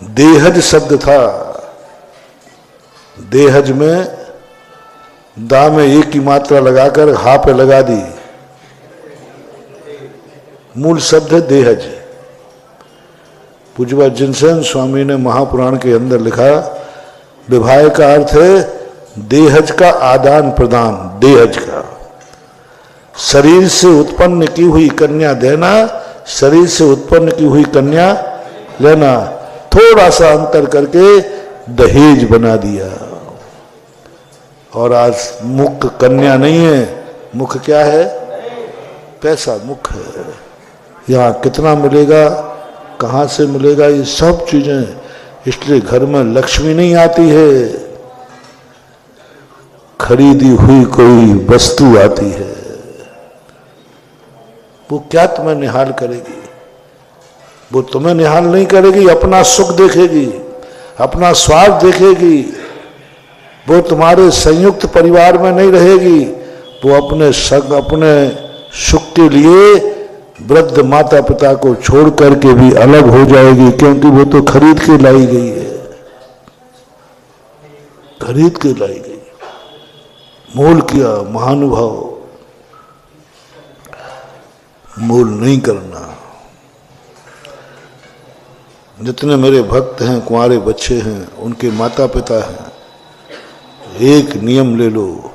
देहज शब्द था। देहज में दा में एक की मात्रा लगाकर हा पे लगा दी, मूल शब्द है देहज। पूज्य जिनसेन स्वामी ने महापुराण के अंदर लिखा, विवाह का अर्थ है देहज का आदान प्रदान। देहज का शरीर से उत्पन्न की हुई कन्या देना, शरीर से उत्पन्न की हुई कन्या लेना, थोड़ा सा अंतर करके दहेज बना दिया। और आज मुख कन्या नहीं है, मुख क्या है? पैसा मुख है। यहाँ कितना मिलेगा, कहाँ से मिलेगा, ये सब चीजें। इसलिए घर में लक्ष्मी नहीं आती है, खरीदी हुई कोई वस्तु आती है। वो क्या तुम्हें निहाल करेगी? वो तुम्हें निहाल नहीं करेगी, अपना सुख देखेगी, अपना स्वार्थ देखेगी। वो तुम्हारे संयुक्त परिवार में नहीं रहेगी, वो अपने सुख के लिए वृद्ध माता पिता को छोड़ करके भी अलग हो जाएगी, क्योंकि वो तो खरीद के लाई गई है, खरीद के लाई गई। मोल किया महानुभाव, मोल नहीं करना। जितने मेरे भक्त हैं, कुंवारे बच्चे हैं, उनके माता पिता हैं, एक नियम ले लो,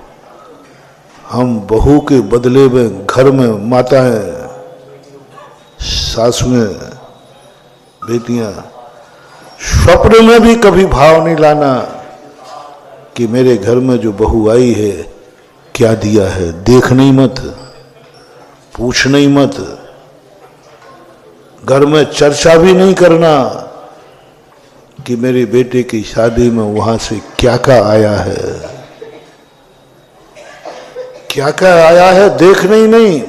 हम बहू के बदले में घर में माताएं, सासुएं, बेटियां, स्वप्न में भी कभी भाव नहीं लाना कि मेरे घर में जो बहू आई है क्या दिया है। देखना ही मत, पूछना ही मत, घर में चर्चा भी नहीं करना कि मेरे बेटे की शादी में वहां से क्या क्या आया है, क्या क्या आया है, देखना ही नहीं।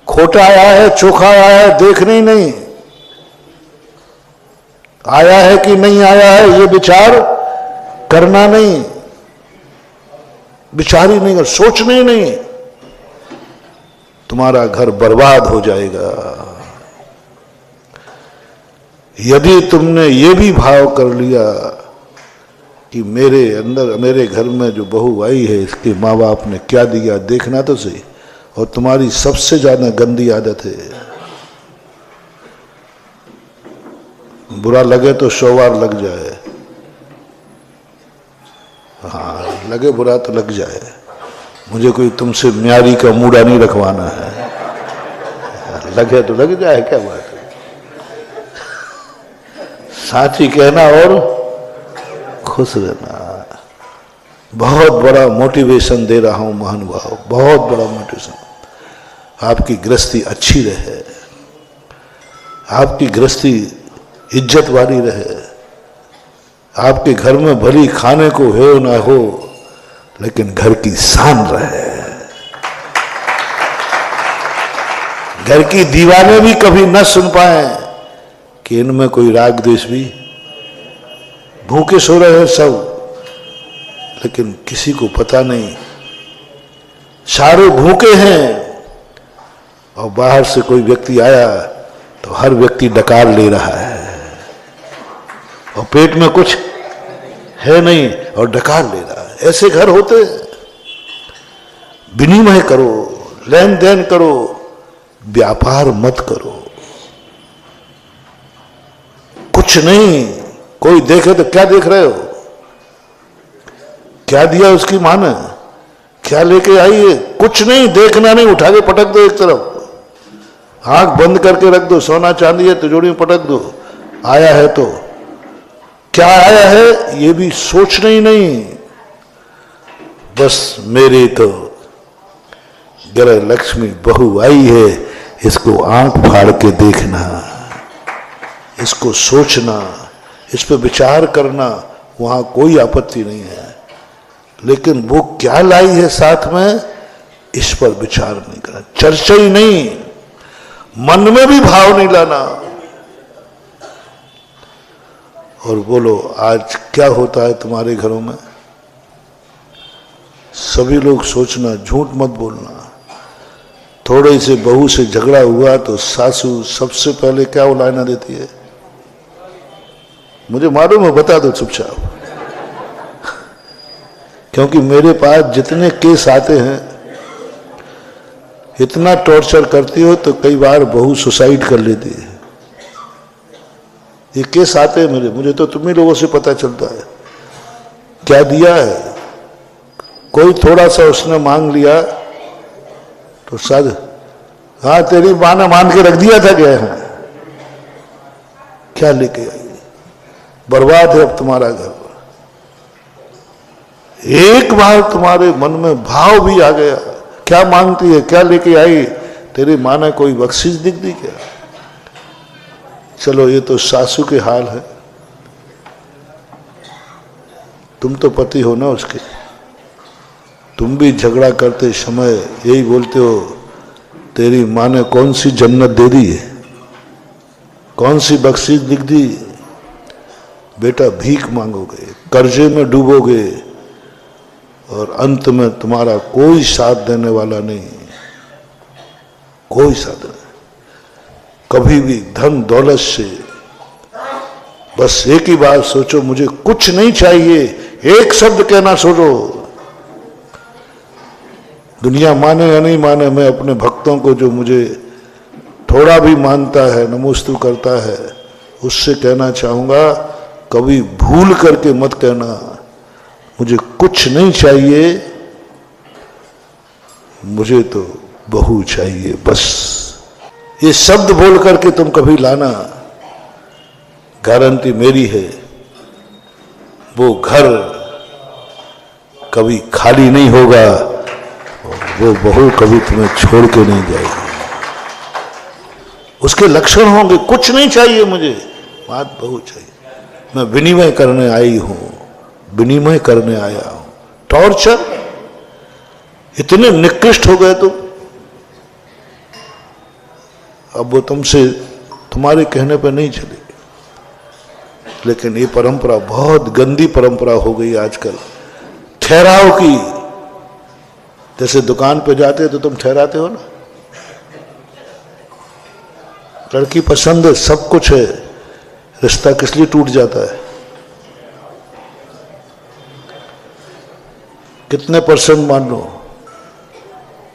खोटा आया है, चोखा आया है, देखना ही नहीं। आया है कि नहीं आया है, ये विचार करना नहीं, विचार ही नहीं कर, सोचना ही नहीं। तुम्हारा घर बर्बाद हो जाएगा। यदि तुमने ये भी भाव कर लिया कि मेरे अंदर, मेरे घर में जो बहू आई है, इसके माँ बाप ने क्या दिया, देखना तो सही। और तुम्हारी सबसे ज्यादा गंदी आदत है, बुरा लगे तो 100 बार लग जाए। हाँ, लगे बुरा तो लग जाए। मुझे कोई तुमसे म्यारी का मूड़ा नहीं रखवाना है, लगे तो लग जाए, क्या बात है। साची कहना और खुश रहना। बहुत बड़ा मोटिवेशन दे रहा हूं महानुभाव, बहुत बड़ा मोटिवेशन। आपकी गृहस्थी अच्छी रहे, आपकी गृहस्थी इज्जत वाली रहे, आपके घर में भली खाने को हो ना हो, लेकिन घर की शान रहे। घर की दीवारें भी कभी न सुन पाए कि इनमें कोई राग द्वेष भी, भूखे सो रहे हैं सब, लेकिन किसी को पता नहीं, सारे भूखे हैं। और बाहर से कोई व्यक्ति आया तो हर व्यक्ति डकार ले रहा है, और पेट में कुछ है नहीं और डकार ले रहा है। ऐसे घर होते। विनिमय करो, लेन देन करो, व्यापार मत करो। कुछ नहीं, कोई देखे तो क्या देख रहे हो, क्या दिया उसकी मां ने, क्या लेके आई है, कुछ नहीं, देखना नहीं, उठा के पटक दो एक तरफ, आंख बंद करके रख दो। सोना चांदी है तिजोरी में पटक दो। आया है तो क्या आया है ये भी सोचना ही नहीं। बस मेरी तो गृह लक्ष्मी बहू आई है, इसको आंख फाड़ के देखना, इसको सोचना, इस पर विचार करना, वहां कोई आपत्ति नहीं है। लेकिन वो क्या लाई है साथ में, इस पर विचार नहीं करना, चर्चा ही नहीं, मन में भी भाव नहीं लाना। और बोलो आज क्या होता है तुम्हारे घरों में, सभी लोग सोचना, झूठ मत बोलना। थोड़े से बहू से झगड़ा हुआ तो सासू सबसे पहले क्या उलायना देती है, मुझे मालूम है, बता दो चुपचाप। क्योंकि मेरे पास जितने केस आते हैं, इतना टॉर्चर करती हो तो कई बार बहू सुसाइड कर लेती है। ये केस आते हैं मेरे, मुझे तो तुम्ही लोगों से पता चलता है। क्या दिया है, कोई थोड़ा सा उसने मांग लिया तो शायद हाँ तेरी मां ने मान के रख दिया था क्या है, क्या लेके आई, बर्बाद है अब तुम्हारा घर। एक बार तुम्हारे मन में भाव भी आ गया, क्या मांगती है, क्या लेके आई, तेरी मां ने कोई बख्शिश दिख दी क्या? चलो ये तो सासू के हाल है, तुम तो पति हो ना उसके, तुम भी झगड़ा करते समय यही बोलते हो तेरी मां ने कौन सी जन्नत दे दी है, कौन सी बख्शिश दिख दी। बेटा भीख मांगोगे, कर्जे में डूबोगे और अंत में तुम्हारा कोई साथ देने वाला नहीं, कोई साथ नहीं। कभी भी धन दौलत से बस एक ही बात सोचो, मुझे कुछ नहीं चाहिए, एक शब्द कहना छोड़ो। दुनिया माने या नहीं माने, मैं अपने भक्तों को जो मुझे थोड़ा भी मानता है, नमोस्तु करता है, उससे कहना चाहूंगा कभी भूल करके मत कहना मुझे कुछ नहीं चाहिए, मुझे तो बहू चाहिए बस। ये शब्द बोल करके तुम कभी लाना, गारंटी मेरी है वो घर कभी खाली नहीं होगा, वो बहू कभी तुम्हें छोड़ के नहीं जाएगी। उसके लक्षण होंगे, कुछ नहीं चाहिए मुझे, बात बहू चाहिए। मैं विनिमय करने आई हूं, विनिमय करने आया हूं। टॉर्चर, इतने निकृष्ट हो गए तुम। अब वो तुमसे तुम्हारे कहने पर नहीं चलेगी, लेकिन ये परंपरा बहुत गंदी परंपरा हो गई आजकल, ठहराव की। जैसे दुकान पे जाते हो तो तुम ठहराते हो ना, लड़की पसंद है, सब कुछ है, रिश्ता किस लिए टूट जाता है? कितने परसेंट मान लो,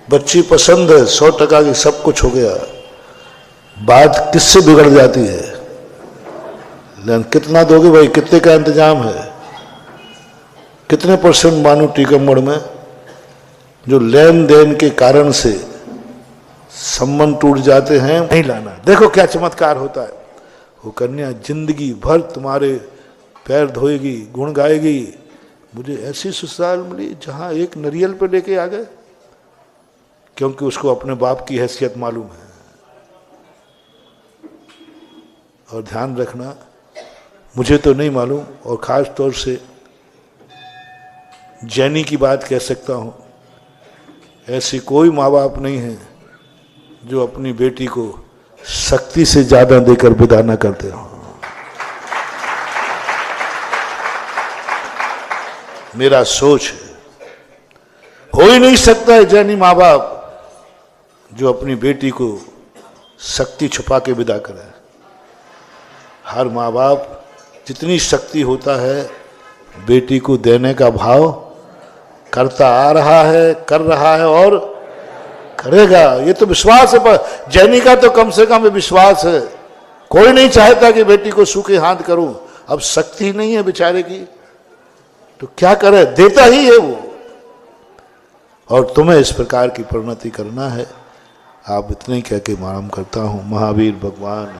बच्ची पसंद है 100% की, सब कुछ हो गया, बात किससे बिगड़ जाती है? लेकिन कितना दोगे भाई, कितने का इंतजाम है, कितने परसेंट मानो टीकमगढ़ में जो लेन देन के कारण से संबंध टूट जाते हैं, नहीं लाना। देखो क्या चमत्कार होता है, वो कन्या जिंदगी भर तुम्हारे पैर धोएगी, गुण गाएगी। मुझे ऐसी ससुराल मिली जहां एक नरियल पे लेके आ गए, क्योंकि उसको अपने बाप की हैसियत मालूम है। और ध्यान रखना, मुझे तो नहीं मालूम, और खास तौर से जैनी की बात कह सकता हूं, ऐसी कोई माँ बाप नहीं है जो अपनी बेटी को शक्ति से ज्यादा देकर विदा न करते हो। मेरा सोच है, हो ही नहीं सकता है जैनी माँ बाप जो अपनी बेटी को शक्ति छुपा के विदा करे। हर माँ बाप जितनी शक्ति होता है बेटी को देने का भाव करता आ रहा है, कर रहा है और करेगा। ये तो विश्वास है, पर जैनी का तो कम से कम विश्वास है। कोई नहीं चाहता कि बेटी को सूखे हाथ करूं, अब शक्ति नहीं है बेचारे की तो क्या करे, देता ही है वो। और तुम्हें इस प्रकार की परिणति करना है। आप इतने कह के मालूम करता हूं, महावीर भगवान